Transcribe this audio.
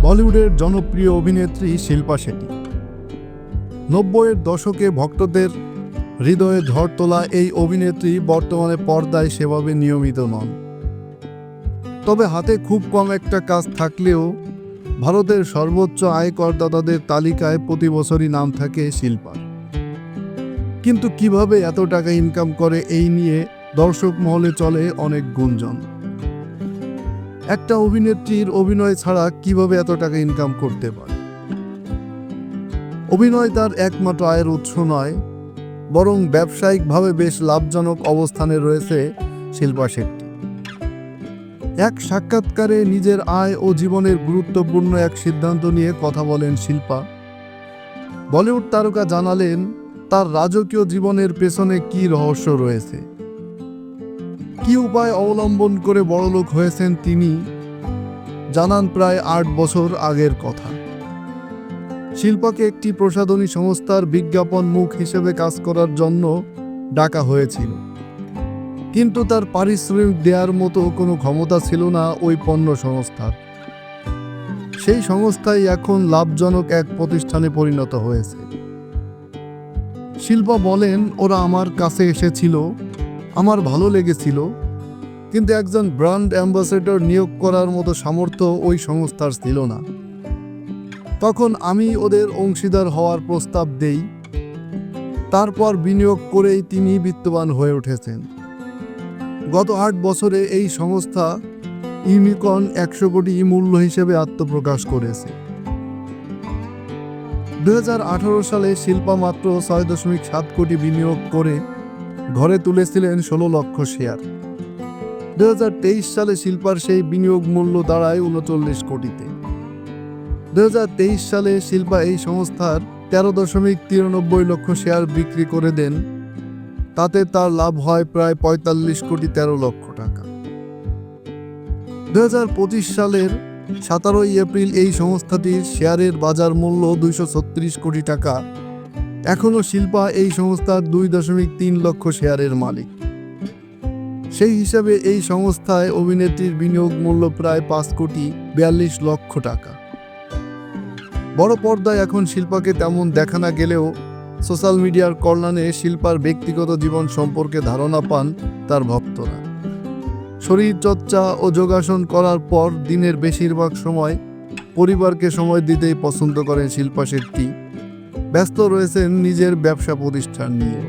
বলিউডের জনপ্রিয় অভিনেত্রী শিল্পা শেঠি। 90-এর দশকে ভক্তদের হৃদয়ে ঝড় তোলা এই অভিনেত্রী বর্তমানে পর্দায় সেভাবে নিয়মিত নন। তবে হাতে খুব কম একটা কাজ থাকলেও ভারতের সর্বোচ্চ আয় করদাতাদের তালিকায় প্রতি বছরই নাম থাকে শিল্পার। কিন্তু কিভাবে এত টাকা ইনকাম করে এই নিয়ে দর্শক মহলে চলে অনেক গুঞ্জন। একটা অভিনেত্রীর অভিনয় ছাড়া কিভাবে এত টাকা ইনকাম করতে পারে? অভিনয় তার একমাত্র আয়ের উৎস নয়, বরং ব্যবসায়িকভাবে বেশ লাভজনক অবস্থানে রয়েছে শিল্পা শেট্টি। এক সাক্ষাৎকারে নিজের আয় ও জীবনের গুরুত্বপূর্ণ এক সিদ্ধান্ত নিয়ে কথা বলেন শিল্পা। বলিউড তারকা জানালেন তার রাজকীয় জীবনের পেছনে কী রহস্য রয়েছে, কী উপায় অবলম্বন করে বড়লোক হয়েছেন তিনি। জানান প্রায় 8 বছর আগের কথা। শিল্পাকে একটি প্রসাধনী সংস্থার বিজ্ঞাপন মুখ হিসেবে কাজ করার জন্য ডাকা হয়েছিল, কিন্তু তার পারিশ্রমিক দেওয়ার মতো কোনো ক্ষমতা ছিল না ওই পণ্য সংস্থার। সেই সংস্থাই এখন লাভজনক এক প্রতিষ্ঠানে পরিণত হয়েছে। শিল্পা বলেন, ওরা আমার কাছে এসেছিল, আমার ভালো লেগেছিল, কিন্তু একজন ব্র্যান্ড অ্যাম্বাসেডর নিয়োগ করার মতো সামর্থ্য ওই সংস্থার ছিল না। তখন আমি ওদের অংশীদার হওয়ার প্রস্তাব দেই। তারপর বিনিয়োগ করেই তিনি বিত্তবান হয়ে উঠেছেন। গত 8 বছরে এই সংস্থা ইউনিকর্ন 100 কোটি মূল্য হিসেবে আত্মপ্রকাশ করেছে। 2018 সালে শিল্পা মাত্র 6.7 কোটি বিনিয়োগ করে ঘরে তুলেছিলেন 16 লক্ষ শেয়ার। 2023 সালে শিল্পার সেই বিনিয়োগ মূল্য দাঁড়ায় 39 কোটিতে। 2023 সালে শিল্পা এই সংস্থার 13.93 লক্ষ শেয়ার বিক্রি করে দেন। তাতে তার লাভ হয় প্রায় 45 কোটি 13 লক্ষ টাকা। 2025 সালের 17 এপ্রিল এই সংস্থাটির শেয়ারের বাজার মূল্য 236 কোটি টাকা। এখনও শিল্পা এই সংস্থার 2.3 লক্ষ শেয়ারের মালিক। সেই হিসাবে এই সংস্থায় অভিনেত্রীর বিনিয়োগ মূল্য প্রায় 5 কোটি 42 লক্ষ টাকা। বড় পর্দায় এখন শিল্পাকে তেমন দেখা না গেলেও সোশ্যাল মিডিয়ার কল্যাণে শিল্পার ব্যক্তিগত জীবন সম্পর্কে ধারণা পান তার ভক্তরা। শরীরচর্চা ও যোগাসন করার পর দিনের বেশিরভাগ সময় পরিবারকে সময় দিতেই পছন্দ করেন শিল্পা শেট্টি। ব্যস্ত রয়েছেন নিজের ব্যবসা প্রতিষ্ঠান নিয়ে।